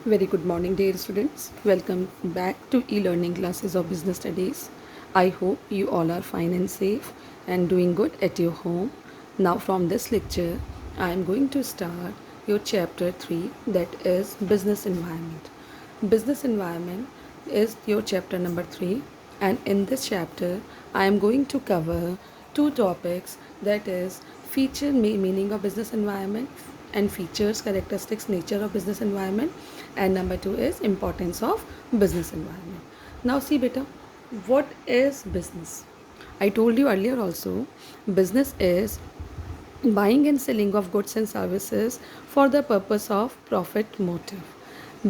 Very good morning, dear students. Welcome back to e-learning classes of business studies. I hope you all are fine and safe and doing good at your home. Now, from this lecture, I am going to start your chapter 3, that is business environment. Business environment is your chapter number 3, and in this chapter, I am going to cover two topics, that is meaning of business environment and features, characteristics, nature of business environment, and number 2 is importance of business environment. Now see beta, what is business? I told you earlier also, business is buying and selling of goods and services for the purpose of profit motive.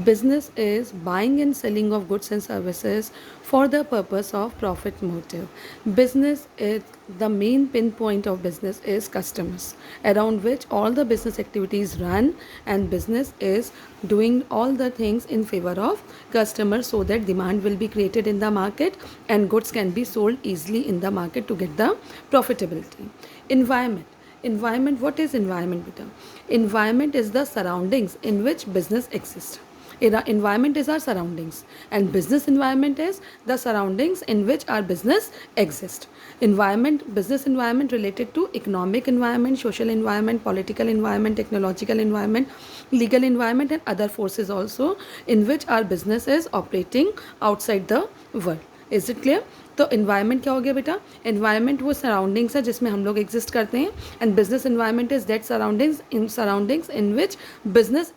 Business is buying and selling of goods and services for the purpose of profit motive. Business is the main pinpoint of business is customers, around which all the business activities run, and business is doing all the things in favor of customers so that demand will be created in the market and goods can be sold easily in the market to get the profitability. Environment, what is environment beta? Environment is the surroundings in which business exists. Environment is our surroundings, and business environment is the surroundings in which our business exists. Business environment related to economic environment, social environment, political environment, technological environment, legal environment, and other forces also in which our business is operating outside the world. Is it clear? तो environment क्या हो गया बेटा? Environment वो surroundings है जिसमें हम लोग एग्जिस्ट करते हैं, and business environment is that surroundings in which business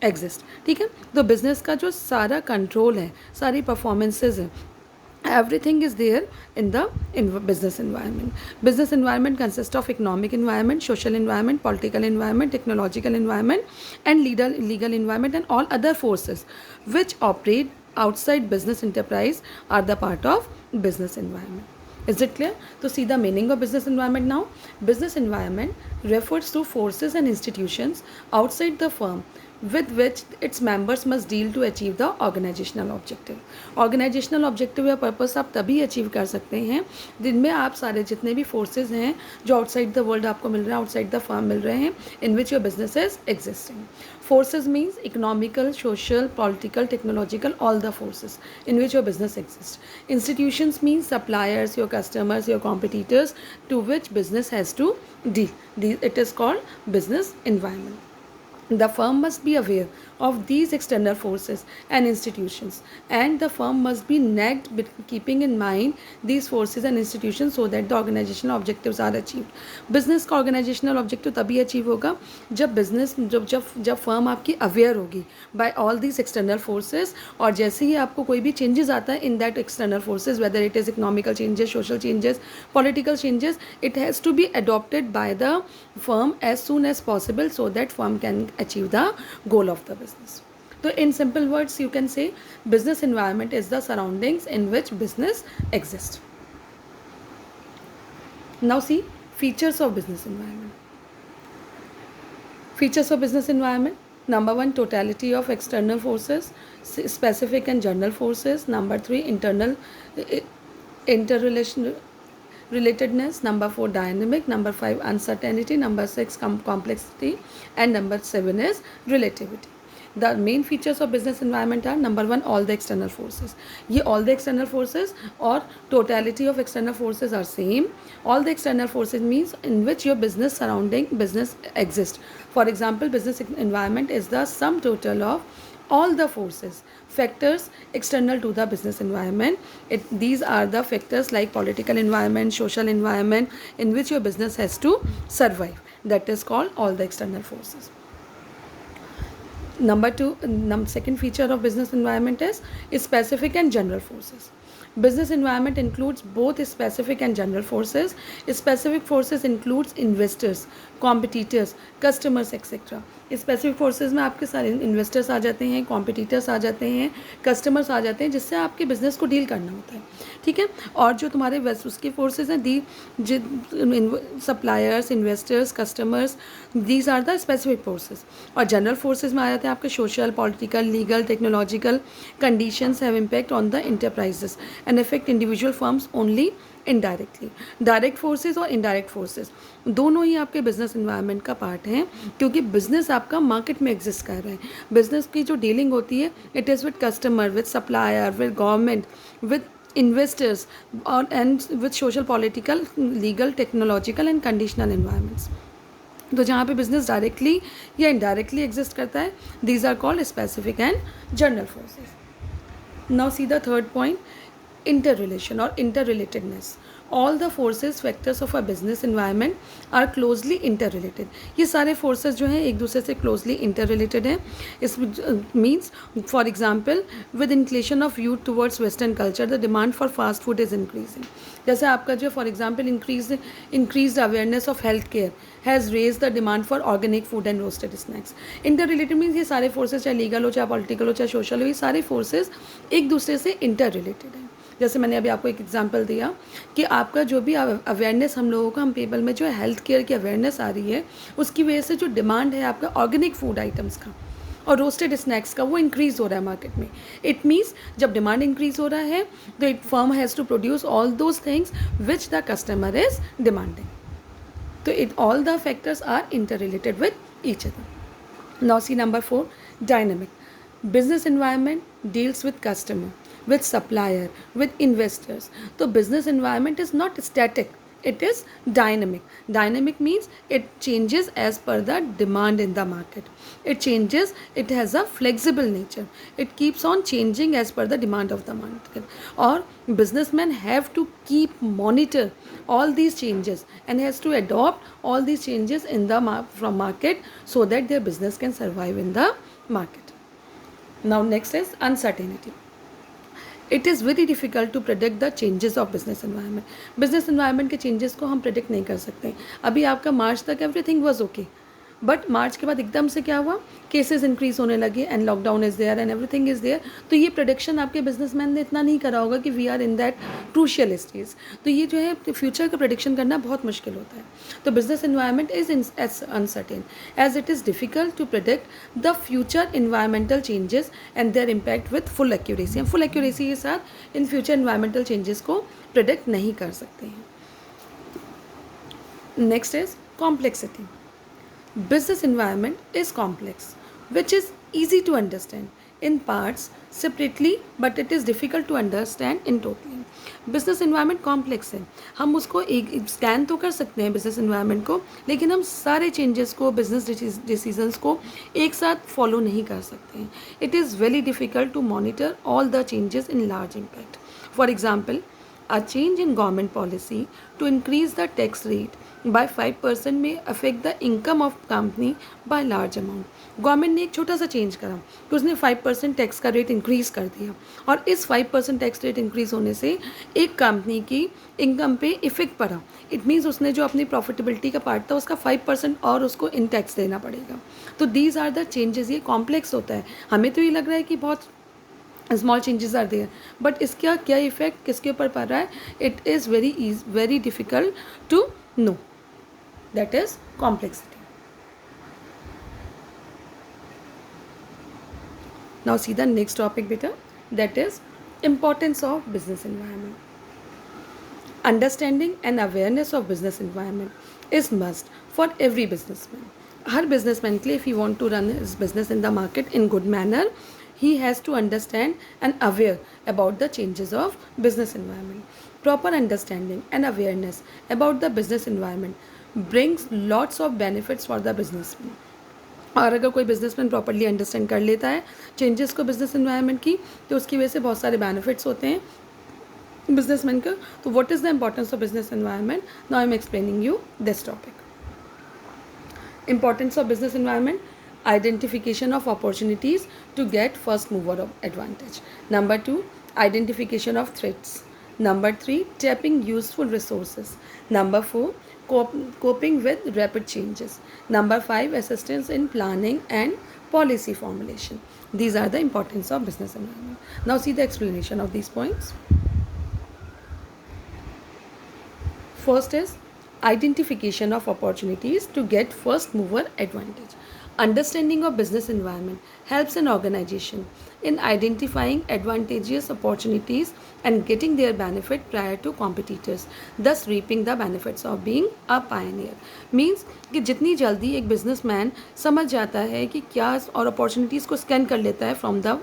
exist. ठीक है, तो बिजनेस का जो सारा कंट्रोल है, सारी परफॉर्मेंसेज है, everything is there in the business environment. Business environment consists of economic environment, social environment, political environment, technological environment, and legal environment, and all other forces which operate outside business enterprise are the part of business environment. Is it clear? So see the meaning of business environment now. Business environment refers to forces and institutions outside the firm with which its members must deal to achieve the organizational objective. Organizational objective या purpose आप तभी achieve कर सकते हैं जिनमें आप सारे जितने भी forces हैं जो outside the world आपको मिल रहे हैं, outside the firm मिल रहे हैं, in which your business is existing. Forces means economical, social, political, technological, all the forces in which your business exists. Institutions means suppliers, your customers, your competitors to which business has to deal. It is called business environment. The firm must be aware of these external forces and institutions, and the firm must be nagged keeping in mind these forces and institutions so that the organizational objectives are achieved. Business का organizational objective तभी achieve होगा जब business जब firm आपकी aware होगी by all these external forces, और जैसे ही आपको कोई भी changes आता है in that external forces, whether it is economical changes, social changes, political changes, it has to be adopted by the firm as soon as possible so that firm can achieve the goal of the business. So in simple words you can say business environment is the surroundings in which business exists. Now see features of business environment. Features of business environment. Number 1, totality of external forces, specific and general forces. Number 3, internal interrelation relatedness. Number 4, dynamic. Number 5, uncertainty. Number 6, complexity, and number 7 is relativity. The main features of business environment are number 1, all the external forces. ये all the external forces और totality of external forces are same. All the external forces means in which your business surrounding business exists. For example, business environment is the sum total of all the forces, factors external to the business environment. These are the factors like political environment, social environment in which your business has to survive. That is called all the external forces. Number 2, second feature of business environment is specific and general forces. Business environment includes both specific and general forces. Specific forces includes investors, competitors, customers, etc. Specific forces में आपके सारे investors आ जाते हैं, competitors आ जाते हैं, customers आ जाते हैं जिससे आपके बिजनेस को डील करना होता है. ठीक है, और जो तुम्हारे उसकी फोर्सेज हैं the suppliers, investors, customers, these are the specific forces. और जनरल फोर्सेज में आ जाते हैं आपके social, political, legal, technological conditions have impact on the enterprises and affect individual firms only indirectly. Direct forces और इनडायरेक्ट फोर्सेस दोनों ही आपके बिजनेस इन्वायरमेंट का पार्ट हैं, क्योंकि बिजनेस आपका मार्केट में एग्जिस्ट कर रहा है। बिजनेस की जो डीलिंग होती है, it is with customer, with supplier, with government, with investors और and with social, political, legal, technological and conditional environments. तो जहाँ पे बिजनेस डायरेक्टली या इनडायरेक्टली एग्जिस्ट करता है, these are called specific and general forces. Now see the third point, interrelation or interrelatedness. All the forces factors of a business environment are closely interrelated. ये सारे forces जो हैं एक दूसरे से closely interrelated हैं. इस means for example with inclination of youth towards western culture the demand for fast food is increasing. जैसे आपका जो for example increased awareness of health care has raised the demand for organic food and roasted snacks. Interrelated means ये सारे forces चाहे legal हो, चाहे political हो, चाहे social हो, ये सारे forces एक दूसरे से interrelated हैं. जैसे मैंने अभी आपको एक एग्जांपल दिया कि आपका जो भी अवेयरनेस हम लोगों का, हम पीपल में जो हेल्थ केयर की अवेयरनेस आ रही है, उसकी वजह से जो डिमांड है आपका ऑर्गेनिक फूड आइटम्स का और रोस्टेड स्नैक्स का, वो इंक्रीज़ हो रहा है मार्केट में. इट मीन्स जब डिमांड इंक्रीज़ हो रहा है तो it firm has to produce all those things which the customer is demanding. तो it all the factors are interrelated with each other. Now see number 4, dynamic. Business environment deals with customer, with supplier, with investors. So business environment is not static. It is dynamic. Dynamic means it changes as per the demand in the market. It changes, it has a flexible nature. It keeps on changing as per the demand of the market. Or businessmen have to keep monitor all these changes and has to adopt all these changes in the from market so that their business can survive in the market. Now next is uncertainty. It is very difficult to predict the changes of business environment. Business environment के changes को हम predict नहीं कर सकते. अभी आपका मार्च तक everything was okay, but मार्च के बाद एकदम से क्या हुआ, केसेस इंक्रीज होने लगे and lockdown is there and everything is there. तो ये प्रोडिक्शन आपके बिजनेसमैन ने इतना नहीं करा होगा कि we are in that crucial stage. तो ये जो है फ्यूचर का प्रोडिक्शन करना बहुत मुश्किल होता है. तो business environment is as uncertain as it is difficult to predict the future environmental changes and their impact with full accuracy. हम फुल एक्यूरेसी के साथ इन फ्यूचर इन्वायरमेंटल चेंजेस को प्रोडिक्ट नहीं कर सकते हैं. Next is complexity. Business environment is complex, which is easy to understand in parts separately, but it is difficult to understand in totally. Business environment complex है. हम उसको एक स्कैन तो कर सकते हैं business environment को, लेकिन हम सारे changes को, business decisions को एक साथ follow नहीं कर सकते हैं. It is very difficult to monitor all the changes in large impact. For example, a change in government policy to increase the tax rate by 5% may affect the income of company by large amount. Government ने एक छोटा सा change करा कि उसने 5% tax का rate increase कर दिया, और इस 5% टैक्स रेट इंक्रीज़ होने से एक कंपनी की इनकम पे इफेक्ट पड़ा. इट मीन्स उसने जो अपनी प्रॉफिटेबिलिटी का पार्ट था उसका 5% और उसको इन टैक्स देना पड़ेगा. तो दीज आर द चेंजेस. ये कॉम्प्लेक्स होता है. हमें तो ये लग रहा है कि बहुत small changes are there, but इसका क्या इफेक्ट किसके ऊपर पड़ रहा है, it is very difficult to know. That is complexity. Now see the next topic beta, that is importance of business environment. Understanding and awareness of business environment is must for every businessman. Her businessman के लिए, if he want to run his business in the market in good manner, he has to understand and aware about the changes of business environment. Proper understanding and awareness about the business environment brings lots of benefits for the businessman. और अगर कोई businessman properly understand कर लेता है changes को business environment की, तो उसकी वजह से बहुत सारे बेनिफिट्स होते हैं बिजनेसमैन का. तो what is the importance of business environment? Now I am explaining you this topic. Importance of business environment: identification of opportunities to get first mover advantage. Number 2, identification of threats. Number 3, tapping useful resources. Number 4, coping with rapid changes. Number 5, assistance in planning and policy formulation. These are the importance of business environment. Now see the explanation of these points. First is identification of opportunities to get first mover advantage. Understanding of business environment helps an organization in identifying advantageous opportunities and getting their benefit prior to competitors, thus reaping the benefits of being a pioneer. Means कि जितनी जल्दी एक businessman समझ जाता है कि क्या और अपॉर्चुनिटीज़ को स्कैन कर लेता है फ्रॉम द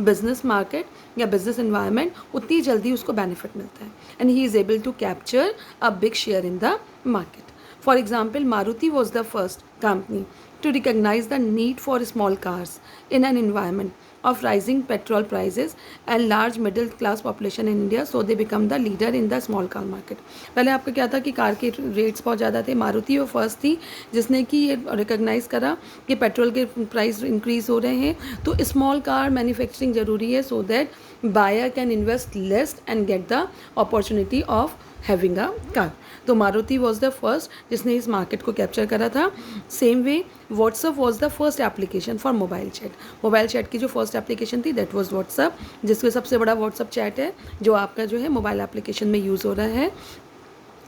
बिजनेस मार्केट या बिजनेस एनवायरनमेंट, उतनी जल्दी उसको बेनिफिट मिलता है and he is able to capture a big share in the market. For example, Maruti was the first company to recognize the need for small cars in an environment of rising petrol prices and large middle class population in India, so they become the leader in the small car market. पहले आपका क्या था कि car के rates बहुत ज़्यादा थे. मारुति वो फर्स्ट थी जिसने कि ये रिकॉग्नाइज़ करा कि पेट्रोल के प्राइस इंक्रीज़ हो रहे हैं, तो स्मॉल कार मैन्युफैक्चरिंग ज़रूरी है so that buyer can invest less and get the opportunity of having a car. तो मारुति वॉज द फर्स्ट जिसने इस मार्केट को कैप्चर करा था. Same way WhatsApp was the first application for mobile chat. Mobile chat की जो first application थी that was WhatsApp, जिसका सबसे बड़ा व्हाट्सअप चैट है जो आपका जो है मोबाइल एप्लीकेशन में यूज़ हो रहा है.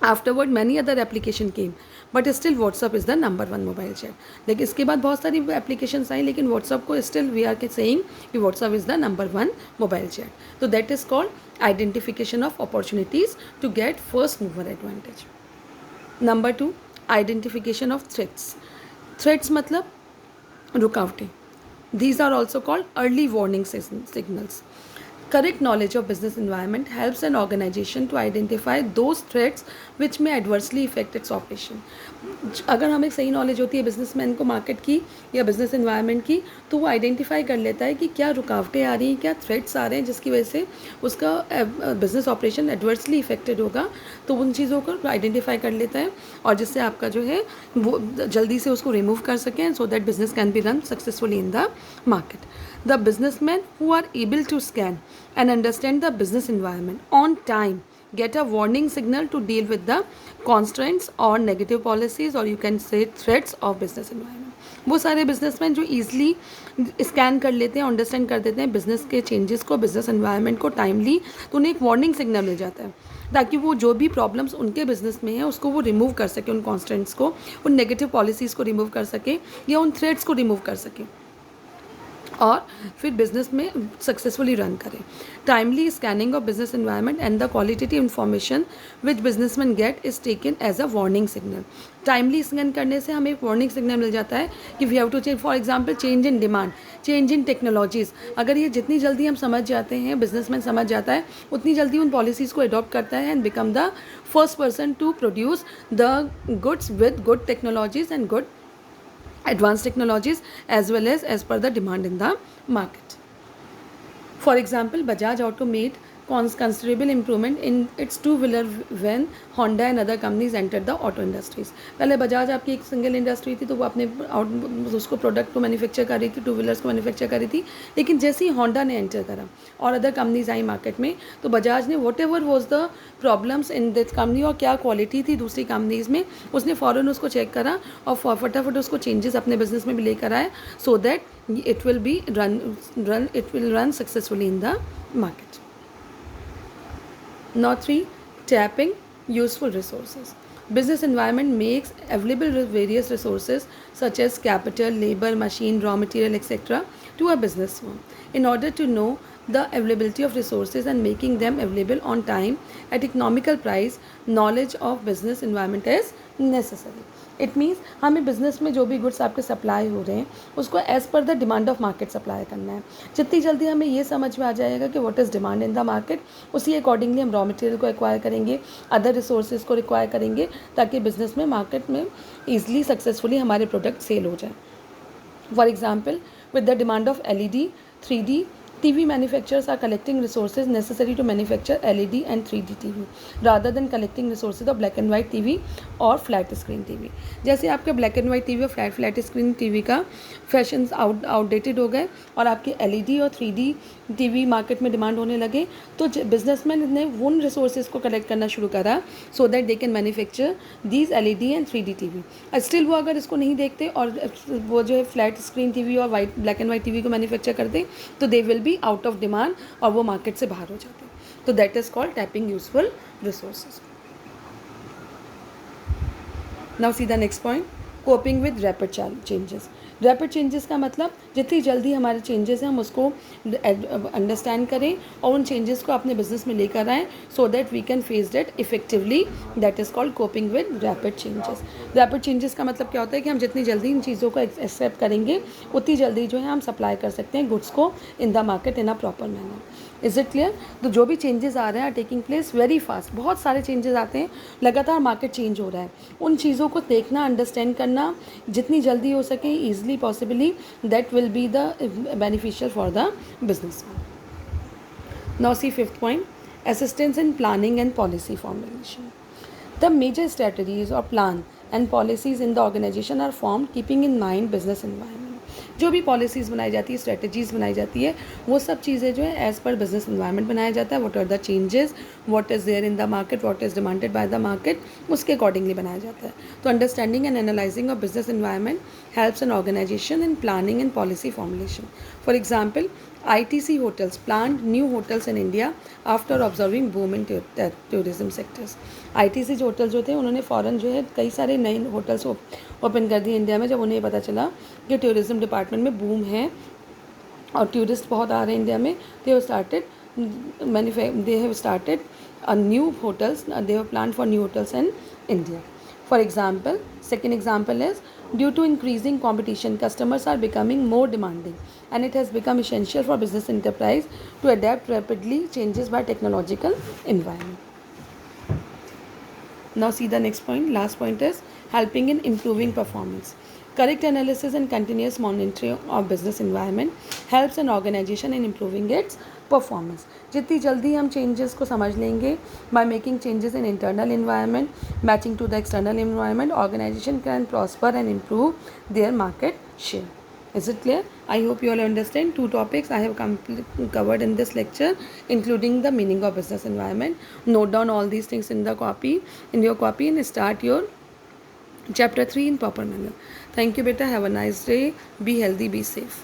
Afterward many other application came but still WhatsApp is the number one mobile chat. लेकिन इसके बाद बहुत सारी एप्लीकेशन आई लेकिन व्हाट्सअप को स्टिल वी आर के सेइंग कि WhatsApp is the number one mobile chat. तो that is called identification of opportunities to get first mover advantage. Number 2, identification of threats. Threats मतलब रुकावटें. These are also called early warning signals. Correct knowledge of business environment helps an organization to identify those threats which may adversely affect its operation. अगर हमें सही knowledge होती है businessman को market की या बिजनेस एनवायरनमेंट की, तो वो आइडेंटिफाई कर लेता है कि क्या रुकावटें आ रही हैं, क्या थ्रेट्स आ रहे हैं जिसकी वजह से उसका बिजनेस ऑपरेशन एडवर्सली इफेक्टेड होगा. तो उन चीज़ों को आइडेंटिफाई कर लेता है और जिससे आपका जो है वो जल्दी से उसको रिमूव कर सकें so that business can be run successfully in the market. The businessmen who are able to scan and understand the business environment on time get a warning signal to deal with the constraints or negative policies or you can say threats of business environment. वो सारे businessman जो easily scan कर लेते हैं, understand कर देते हैं business के चेंजेस को, बिजनेस एनवायरनमेंट को टाइमली, तो उन्हें एक वार्निंग सिग्नल मिल जाता है ताकि वो जो भी प्रॉब्लम्स उनके बिजनेस में है उसको वो रिमूव कर सके, उन कॉन्स्टेंट्स को, उन नेगेटिव पॉलिसीज़ को रिमूव कर सके या उन थ्रेट्स को रिमूव कर सके और फिर बिजनेस में सक्सेसफुली रन करें. Timely scanning of business environment and the qualitative information which businessman get is taken as a warning signal. Timely scan करने से हमें एक वार्निंग सिग्नल मिल जाता है कि we have to change. For example change in demand, change in technologies. अगर ये जितनी जल्दी हम समझ जाते हैं, बिजनेसमैन समझ जाता है, उतनी जल्दी उन पॉलिसीज़ को अडॉप्ट करता है and become the first person to produce the goods with good technologies and good advanced technologies as well as per the demand in the market. For example, Bajaj Auto made considerable improvement in its two-wheeler when Honda and other companies entered the auto industries. पहले बजाज आपकी एक single industry थी तो वो अपने उसको product को manufacture कर रही थी, टू व्हीलर्स को मैन्युफैक्चर कर रही थी. लेकिन जैसे ही होंडा ने एंटर करा और अदर कंपनीज आई मार्केट में, तो बजाज ने what ever was the problems in this company और क्या क्वालिटी थी दूसरी कंपनीज में, उसने फ़ौरन उसको चेक करा और फटाफट उसको चेंजेस अपने बिजनेस में भी लेकर आए so that it will be run successfully in the market. Now 3, tapping useful resources. Business environment makes available various resources such as capital, labor, machine, raw material, etc. to a business firm. In order to know the availability of resources and making them available on time at economical price, knowledge of business environment is necessary. It means हमें business में जो भी goods आपके supply हो रहे हैं उसको as per the demand of market supply करना है. जितनी जल्दी हमें ये समझ में आ जाएगा कि what is demand in the market, उसी अकॉर्डिंगली हम रॉ मटेरियल को एक्वायर करेंगे, अदर रिसोर्सेज को रिक्वायर करेंगे ताकि बिज़नेस में मार्केट में ईजिली सक्सेसफुली हमारे प्रोडक्ट सेल हो जाए. For example, with the demand of LED, 3D TV manufacturers are collecting resources necessary to manufacture LED and 3D TV rather than collecting resources of black and white TV और flat screen TV. जैसे आपके black and white TV और flat screen TV का fashions outdated हो गए और आपके LED और 3D TV मार्केट में डिमांड होने लगे, तो बिजनेसमैन ने उन रिसोर्सेज को कलेक्ट करना शुरू करा so that they can manufacture these LED and 3D TV. Still वो अगर इसको नहीं देखते और वो जो है फ्लैट स्क्रीन TV और white black and white TV को मैन्युफैक्चर करते तो they will be out of demand और वो मार्केट से बाहर हो जाते. तो that is called tapping useful resources. Now see the next point, coping with rapid changes. Rapid changes का मतलब जितनी जल्दी हमारे चेंजेस हैं हम उसको अंडरस्टैंड करें और उन चेंजेस को अपने बिजनेस में लेकर आएँ, so that we can face that effectively. That is called coping with rapid changes. Rapid changes का मतलब क्या होता है कि हम जितनी जल्दी इन चीज़ों को एक्सेप्ट करेंगे उतनी जल्दी जो है हम सप्लाई कर सकते हैं गुड्स को इन the market in a proper manner. Is it clear? तो जो भी चेंजेस आ रहे हैं टेकिंग प्लेस वेरी फास्ट, बहुत सारे चेंजेस आते हैं, लगातार मार्केट चेंज हो रहा है, उन चीज़ों को देखना, अंडरस्टैंड करना जितनी जल्दी हो सके easily possibly, that will be the beneficial for the business. Now see fifth point, assistance in planning and policy formulation. The major strategies or plan and policies in the organization are formed keeping in mind business environment. जो भी policies बनाई जाती है, strategies बनाई जाती है, वो सब चीज़ें जो है एज़ पर बिजनेस इन्वायरमेंट बनाया जाता है। What are the changes, what is there in the market, what is demanded by the market, उसके अकॉर्डिंगली बनाया जाता है। तो understanding and analysing of business environment helps an organisation in planning and policy formulation. For example, ITC hotels planned new hotels in India after observing boom in tourism sectors. ITC जो hotel जो थे उन्होंने फ़ौरन जो है कई सारे नए होटल्स ओपन कर दिए इंडिया में, जब उन्हें पता चला कि टूरिज़्म डिपार्टमेंट में बूम है और टूरिस्ट बहुत आ रहे हैं इंडिया में. they have started a new hotels, they have planned for new hotels in India. For example, second example is due to increasing competition, customers are becoming more demanding and it has become essential for business enterprise to adapt rapidly changes by technological environment. Now see the next point, last point is helping in improving performance. Correct analysis and continuous monitoring of business environment helps an organization in improving its performance. जितनी जल्दी हम changes को समझ लेंगे by making changes in internal environment matching to the external environment, organization can prosper and improve their market share. Is it clear? I hope you all understand. Two topics I have covered in this lecture, including the meaning of business environment. Note down all these things in your copy and start your chapter 3 in proper manner. Thank you beta. Have a nice day. Be healthy, be safe.